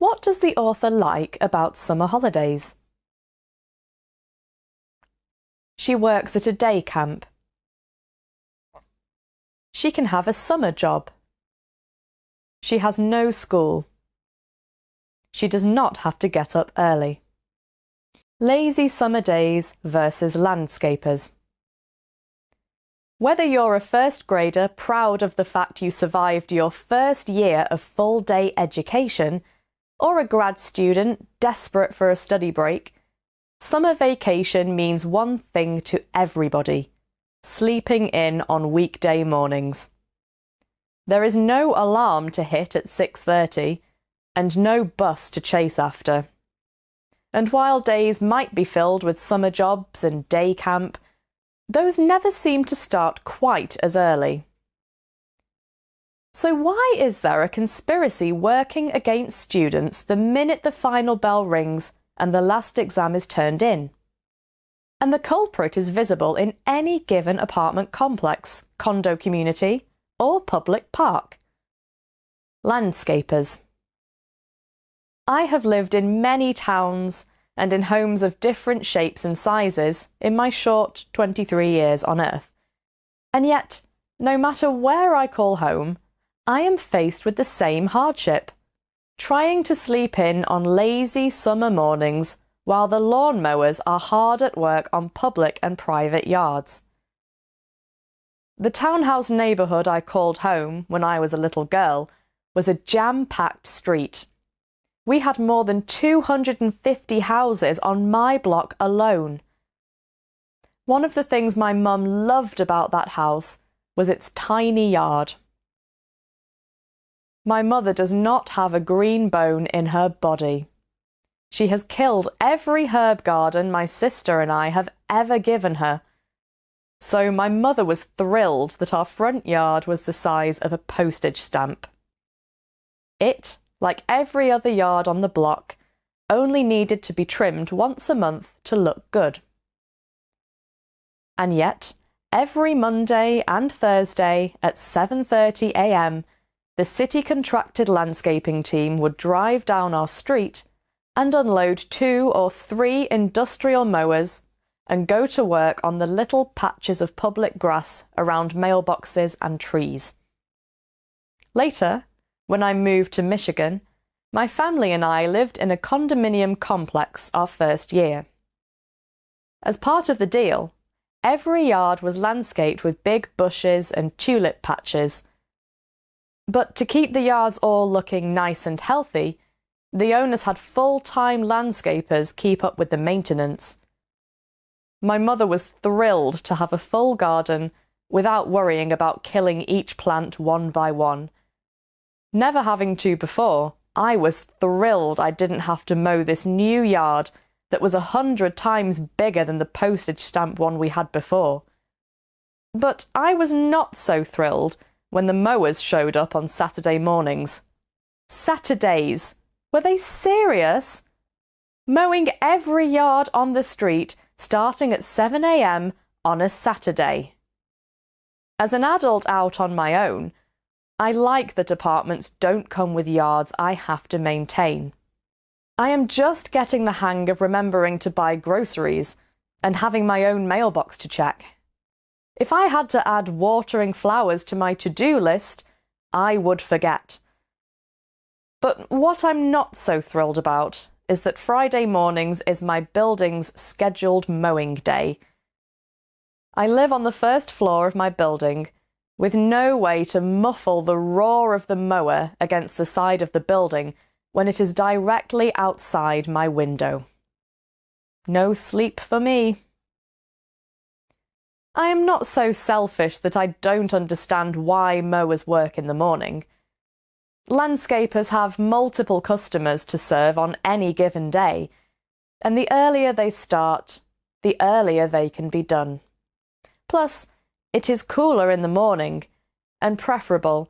What does the author like about summer holidays? She works at a day camp. She can have a summer job. She has no school. She does not have to get up early. Lazy summer days versus landscapers. Whether you're a first grader proud of the fact you survived your first year of full-day education, or a grad student desperate for a study break, summer vacation means one thing to everybody: sleeping in on weekday mornings. There is no alarm to hit at 6:30 and no bus to chase after. And while days might be filled with summer jobs and day camp, those never seem to start quite as early. So why is there a conspiracy working against students the minute the final bell rings and the last exam is turned in? And the culprit is visible in any given apartment complex, condo community, or public park. Landscapers. I have lived in many towns and in homes of different shapes and sizes in my short 23 years on Earth. And yet, no matter where I call home, I am faced with the same hardship: trying to sleep in on lazy summer mornings while the lawn mowers are hard at work on public and private yards. The townhouse neighbourhood I called home when I was a little girl was a jam-packed street. We had more than 250 houses on my block alone. One of the things my mum loved about that house was its tiny yard. My mother does not have a green bone in her body. She has killed every herb garden my sister and I have ever given her. So my mother was thrilled that our front yard was the size of a postage stamp. It, like every other yard on the block, only needed to be trimmed once a month to look good. And yet, every Monday and Thursday at 7:30 a.m, the city contracted landscaping team would drive down our street and unload 2 or 3 industrial mowers and go to work on the little patches of public grass around mailboxes and trees. Later, when I moved to Michigan, my family and I lived in a condominium complex our first year. As part of the deal, every yard was landscaped with big bushes and tulip patches. But to keep the yards all looking nice and healthy, the owners had full-time landscapers keep up with the maintenance. My mother was thrilled to have a full garden without worrying about killing each plant one by one. Never having to before, I was thrilled I didn't have to mow this new yard that was 100 times bigger than the postage stamp one we had before. But I was not so thrilled when the mowers showed up on Saturday mornings. Saturdays! Were they serious? Mowing every yard on the street starting at 7 a.m. on a Saturday. As an adult out on my own, I like that apartments don't come with yards I have to maintain. I am just getting the hang of remembering to buy groceries and having my own mailbox to check. If I had to add watering flowers to my to-do list, I would forget. But what I'm not so thrilled about is that Friday mornings is my building's scheduled mowing day. I live on the first floor of my building, with no way to muffle the roar of the mower against the side of the building when it is directly outside my window. No sleep for me. I am not so selfish that I don't understand why mowers work in the morning. Landscapers have multiple customers to serve on any given day, and the earlier they start, the earlier they can be done. Plus, it is cooler in the morning, and preferable,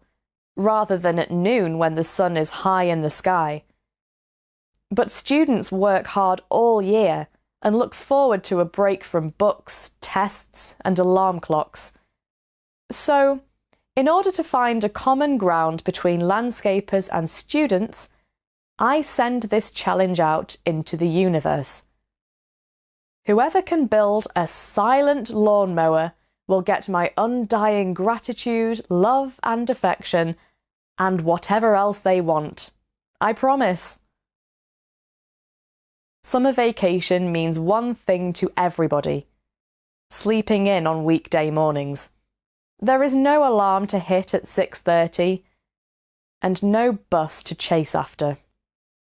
rather than at noon when the sun is high in the sky. But students work hard all year and look forward to a break from books, tests, and alarm clocks. So, in order to find a common ground between landscapers and students, I send this challenge out into the universe. Whoever can build a silent lawnmower will get my undying gratitude, love, and affection, and whatever else they want. I promise. Summer vacation means one thing to everybody: sleeping in on weekday mornings. There is no alarm to hit at 6:30, and no bus to chase after.